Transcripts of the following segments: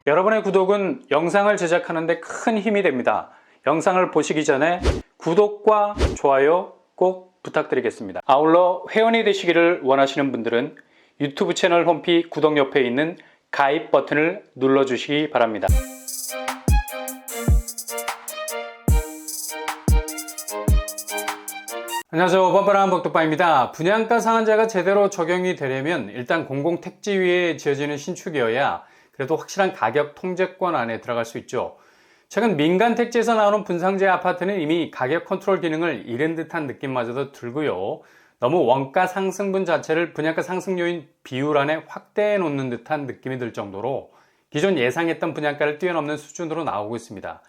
여러분의 구독은 영상을 제작하는 데 큰 힘이 됩니다. 영상을 보시기 전에 구독과 좋아요 꼭 부탁드리겠습니다. 아울러 회원이 되시기를 원하시는 분들은 유튜브 채널 홈피 구독 옆에 있는 가입 버튼을 눌러주시기 바랍니다. 안녕하세요. 뻔뻔한 복덕방입니다. 분양가 상한제가 제대로 적용이 되려면 일단 공공택지위에 지어지는 신축이어야 그래도 확실한 가격 통제권 안에 들어갈 수 있죠. 최근 민간택지에서 나오는 분상제 아파트는 이미 가격 컨트롤 기능을 잃은 듯한 느낌마저도 들고요. 너무 원가 상승분 자체를 분양가 상승 요인 비율 안에 확대해 놓는 듯한 느낌이 들 정도로 기존 예상했던 분양가를 뛰어넘는 수준으로 나오고 있습니다.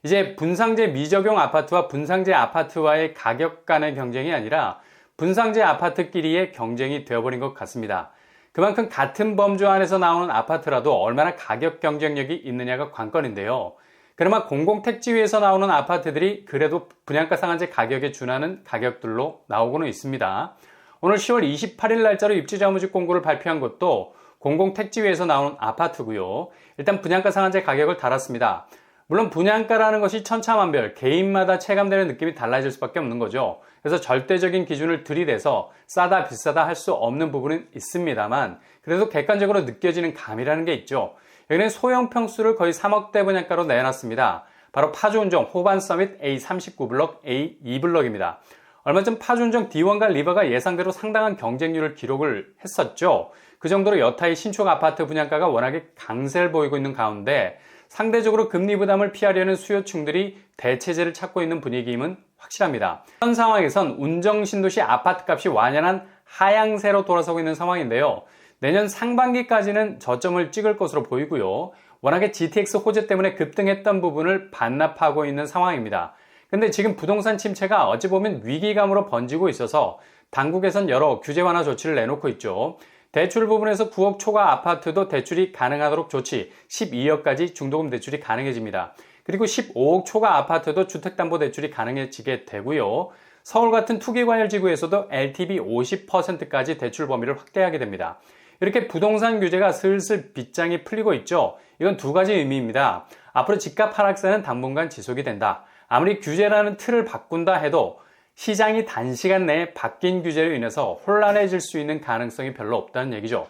이제 분상제 미적용 아파트와 분상제 아파트와의 가격 간의 경쟁이 아니라 분상제 아파트끼리의 경쟁이 되어버린 것 같습니다. 그만큼 같은 범주 안에서 나오는 아파트라도 얼마나 가격 경쟁력이 있느냐가 관건인데요. 그나마 공공택지위에서 나오는 아파트들이 그래도 분양가 상한제 가격에 준하는 가격들로 나오고는 있습니다. 오늘 10월 28일 날짜로 입주자무직 공고를 발표한 것도 공공택지위에서 나오는 아파트고요. 일단 분양가 상한제 가격을 달았습니다. 물론 분양가라는 것이 천차만별, 개인마다 체감되는 느낌이 달라질 수밖에 없는 거죠. 그래서 절대적인 기준을 들이대서 싸다 비싸다 할 수 없는 부분은 있습니다만 그래도 객관적으로 느껴지는 감이라는 게 있죠. 여기는 소형 평수를 거의 3억대 분양가로 내놨습니다. 바로 파주운정 호반서밋 A39블럭, A2블럭입니다. 얼마 전 파주운정 D1과 리버가 예상대로 상당한 경쟁률을 기록을 했었죠. 그 정도로 여타의 신축 아파트 분양가가 워낙에 강세를 보이고 있는 가운데 상대적으로 금리 부담을 피하려는 수요층들이 대체제를 찾고 있는 분위기임은 확실합니다. 현 상황에선 운정신도시 아파트값이 완연한 하향세로 돌아서고 있는 상황인데요. 내년 상반기까지는 저점을 찍을 것으로 보이고요. 워낙에 GTX 호재 때문에 급등했던 부분을 반납하고 있는 상황입니다. 근데 지금 부동산 침체가 어찌 보면 위기감으로 번지고 있어서 당국에선 여러 규제 완화 조치를 내놓고 있죠. 대출 부분에서 9억 초과 아파트도 대출이 가능하도록 조치, 12억까지 중도금 대출이 가능해집니다. 그리고 15억 초과 아파트도 주택담보대출이 가능해지게 되고요. 서울 같은 투기과열지구에서도 LTV 50%까지 대출 범위를 확대하게 됩니다. 이렇게 부동산 규제가 슬슬 빗장이 풀리고 있죠. 이건 두 가지 의미입니다. 앞으로 집값 하락세는 당분간 지속이 된다. 아무리 규제라는 틀을 바꾼다 해도 시장이 단시간 내에 바뀐 규제로 인해서 혼란해질 수 있는 가능성이 별로 없다는 얘기죠.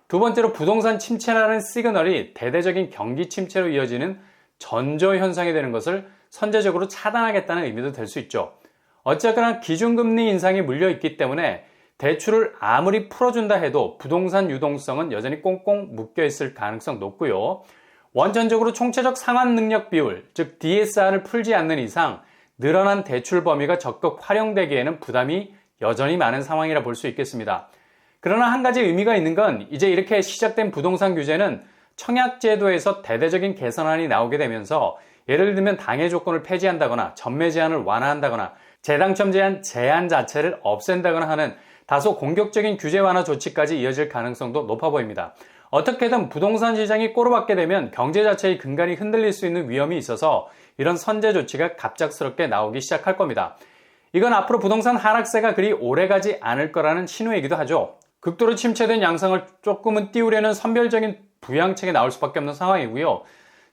두 번째로 부동산 침체라는 시그널이 대대적인 경기 침체로 이어지는 전조 현상이 되는 것을 선제적으로 차단하겠다는 의미도 될 수 있죠. 어쨌거나 기준금리 인상이 물려있기 때문에 대출을 아무리 풀어준다 해도 부동산 유동성은 여전히 꽁꽁 묶여있을 가능성 높고요. 원천적으로 총체적 상환 능력 비율, 즉 DSR을 풀지 않는 이상 늘어난 대출 범위가 적극 활용되기에는 부담이 여전히 많은 상황이라 볼 수 있겠습니다. 그러나 한 가지 의미가 있는 건 이제 이렇게 시작된 부동산 규제는 청약제도에서 대대적인 개선안이 나오게 되면서 예를 들면 당해 조건을 폐지한다거나 전매 제한을 완화한다거나 재당첨 제한 자체를 없앤다거나 하는 다소 공격적인 규제 완화 조치까지 이어질 가능성도 높아 보입니다. 어떻게든 부동산 시장이 꼬로박게 되면 경제 자체의 근간이 흔들릴 수 있는 위험이 있어서 이런 선제 조치가 갑작스럽게 나오기 시작할 겁니다. 이건 앞으로 부동산 하락세가 그리 오래가지 않을 거라는 신호이기도 하죠. 극도로 침체된 양상을 조금은 띄우려는 선별적인 부양책이 나올 수밖에 없는 상황이고요.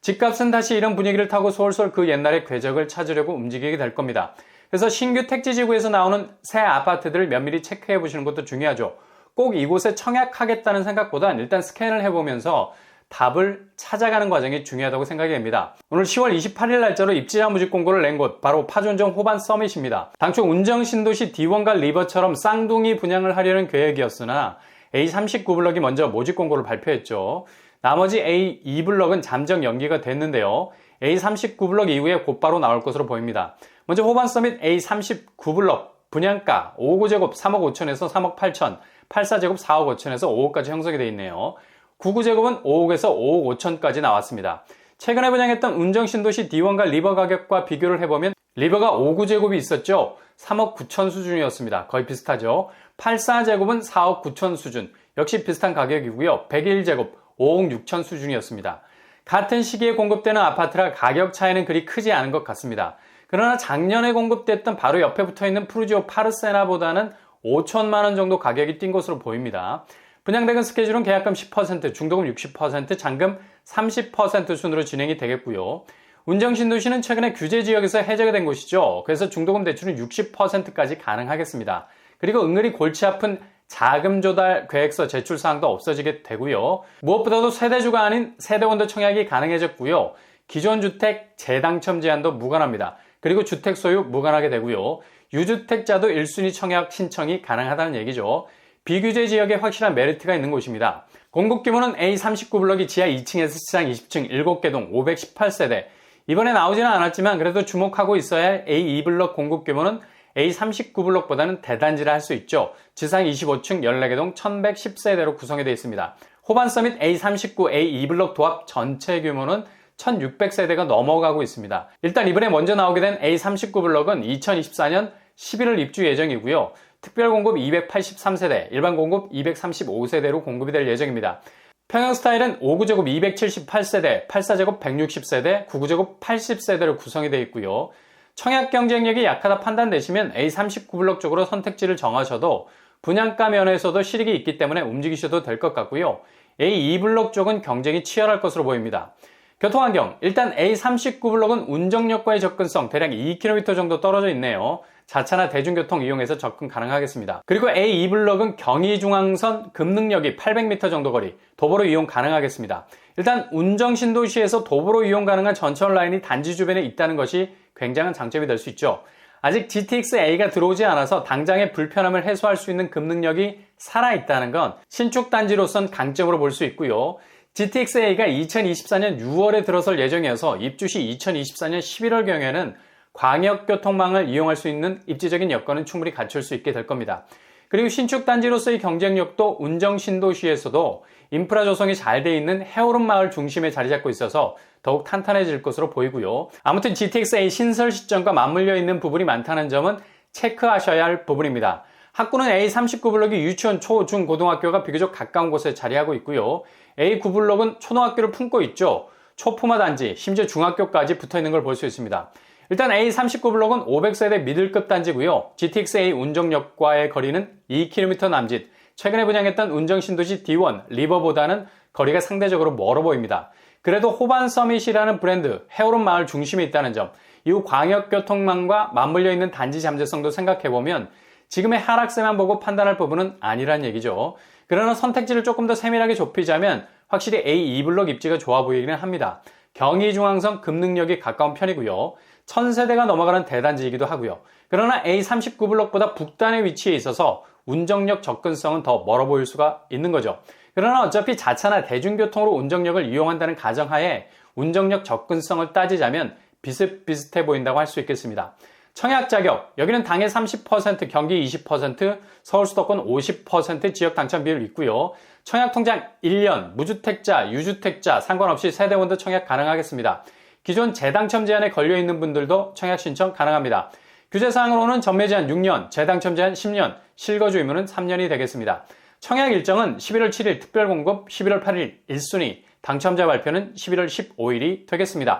집값은 다시 이런 분위기를 타고 솔솔 그 옛날의 궤적을 찾으려고 움직이게 될 겁니다. 그래서 신규 택지지구에서 나오는 새 아파트들을 면밀히 체크해 보시는 것도 중요하죠. 꼭 이곳에 청약하겠다는 생각보단 일단 스캔을 해보면서 답을 찾아가는 과정이 중요하다고 생각이 됩니다. 오늘 10월 28일 날짜로 입지자 무직 공고를 낸 곳 바로 파주운정 호반 서밋입니다. 당초 운정신도시 D1과 리버처럼 쌍둥이 분양을 하려는 계획이었으나 A39블럭이 먼저 모집 공고를 발표했죠. 나머지 A2블럭은 잠정 연기가 됐는데요. A39블럭 이후에 곧바로 나올 것으로 보입니다. 먼저 호반 서밋 A39블럭 분양가 59제곱 3억 5천에서 3억 8천, 84제곱 4억 5천에서 5억까지 형성이 되어 있네요. 99제곱은 5억에서 5억 5천까지 나왔습니다. 최근에 분양했던 운정신도시 D1과 리버 가격과 비교를 해보면 리버가 59제곱이 있었죠. 3억 9천 수준이었습니다. 거의 비슷하죠. 84제곱은 4억 9천 수준, 역시 비슷한 가격이고요. 101제곱 5억 6천 수준이었습니다. 같은 시기에 공급되는 아파트라 가격 차이는 그리 크지 않은 것 같습니다. 그러나 작년에 공급됐던 바로 옆에 붙어있는 푸르지오 파르세나보다는 5천만 원 정도 가격이 뛴 것으로 보입니다. 분양대금 스케줄은 계약금 10%, 중도금 60%, 잔금 30% 순으로 진행이 되겠고요. 운정신도시는 최근에 규제지역에서 해제가 된 곳이죠. 그래서 중도금 대출은 60%까지 가능하겠습니다. 그리고 은근히 골치 아픈 자금 조달 계획서 제출 사항도 없어지게 되고요. 무엇보다도 세대주가 아닌 세대원도 청약이 가능해졌고요. 기존 주택 재당첨 제한도 무관합니다. 그리고 주택 소유 무관하게 되고요. 유주택자도 1순위 청약 신청이 가능하다는 얘기죠. 비규제 지역에 확실한 메리트가 있는 곳입니다. 공급 규모는 A39블럭이 지하 2층에서 지상 20층 7개 동 518세대. 이번에 나오지는 않았지만 그래도 주목하고 있어야 할 A2블럭 공급 규모는 A39블럭보다는 대단지라 할 수 있죠. 지상 25층 14개 동 1110세대로 구성이 되어 있습니다. 호반서밋 A39, A2블럭 도합 전체 규모는 1600세대가 넘어가고 있습니다. 일단 이번에 먼저 나오게 된 A39블럭은 2024년 11월 입주 예정이고요. 특별 공급 283세대, 일반 공급 235세대로 공급이 될 예정입니다. 평형 스타일은 5구제곱 278세대, 84제곱 160세대, 9구제곱 80세대로 구성이 되어 있고요. 청약 경쟁력이 약하다 판단되시면 A39블럭 쪽으로 선택지를 정하셔도 분양가 면에서도 실익이 있기 때문에 움직이셔도 될 것 같고요. A2블럭 쪽은 경쟁이 치열할 것으로 보입니다. 교통환경, 일단 A39블럭은 운정역과의 접근성 대략 2km 정도 떨어져 있네요. 자차나 대중교통 이용해서 접근 가능하겠습니다. 그리고 A2블럭은 경의중앙선 금능역이 800m 정도 거리, 도보로 이용 가능하겠습니다. 일단 운정신도시에서 도보로 이용 가능한 전철 라인이 단지 주변에 있다는 것이 굉장한 장점이 될 수 있죠. 아직 GTX-A가 들어오지 않아서 당장의 불편함을 해소할 수 있는 금능역이 살아있다는 건 신축 단지로선 강점으로 볼 수 있고요. GTX-A가 2024년 6월에 들어설 예정이어서 입주 시 2024년 11월경에는 광역교통망을 이용할 수 있는 입지적인 여건은 충분히 갖출 수 있게 될 겁니다. 그리고 신축 단지로서의 경쟁력도 운정신도시에서도 인프라 조성이 잘 돼 있는 해오름 마을 중심에 자리 잡고 있어서 더욱 탄탄해질 것으로 보이고요. 아무튼 GTX-A 신설 시점과 맞물려 있는 부분이 많다는 점은 체크하셔야 할 부분입니다. 학구는 A39블럭이 유치원, 초, 중, 고등학교가 비교적 가까운 곳에 자리하고 있고요. A9블럭은 초등학교를 품고 있죠. 초품화 단지, 심지어 중학교까지 붙어 있는 걸 볼 수 있습니다. 일단 A39블럭은 500세대 미들급 단지고요. GTX-A 운정역과의 거리는 2km 남짓. 최근에 분양했던 운정신도시 D1, 리버보다는 거리가 상대적으로 멀어 보입니다. 그래도 호반서밋이라는 브랜드, 해오름 마을 중심에 있다는 점, 이후 광역교통망과 맞물려 있는 단지 잠재성도 생각해보면 지금의 하락세만 보고 판단할 부분은 아니란 얘기죠. 그러나 선택지를 조금 더 세밀하게 좁히자면 확실히 A2블럭 입지가 좋아 보이기는 합니다. 경의중앙선 금능역이 가까운 편이고요. 1000세대가 넘어가는 대단지이기도 하고요. 그러나 A39블럭보다 북단에 위치해 있어서 운정역 접근성은 더 멀어 보일 수가 있는 거죠. 그러나 어차피 자차나 대중교통으로 운정역을 이용한다는 가정하에 운정역 접근성을 따지자면 비슷비슷해 보인다고 할 수 있겠습니다. 청약 자격, 여기는 당해 30%, 경기 20%, 서울 수도권 50% 지역 당첨 비율 있고요. 청약 통장 1년, 무주택자, 유주택자 상관없이 세대원도 청약 가능하겠습니다. 기존 재당첨 제한에 걸려있는 분들도 청약 신청 가능합니다. 규제사항으로는 전매 제한 6년, 재당첨 제한 10년, 실거주 의무는 3년이 되겠습니다. 청약 일정은 11월 7일 특별공급, 11월 8일 1순위, 당첨자 발표는 11월 15일이 되겠습니다.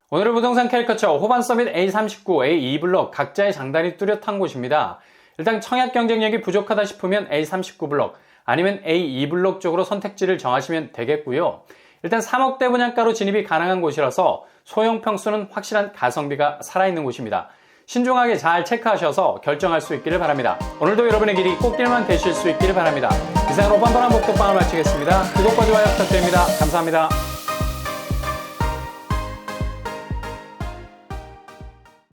오늘의 부동산 캐리커처 호반서밋 A39, A2블럭 각자의 장단이 뚜렷한 곳입니다. 일단 청약 경쟁력이 부족하다 싶으면 A39블럭 아니면 A2블럭 쪽으로 선택지를 정하시면 되겠고요. 일단 3억대 분양가로 진입이 가능한 곳이라서 소형 평수는 확실한 가성비가 살아있는 곳입니다. 신중하게 잘 체크하셔서 결정할 수 있기를 바랍니다. 오늘도 여러분의 길이 꽃길만 되실 수 있기를 바랍니다. 이상 호반도난 복덕방을 마치겠습니다. 구독과 좋아요 부탁드립니다. 감사합니다.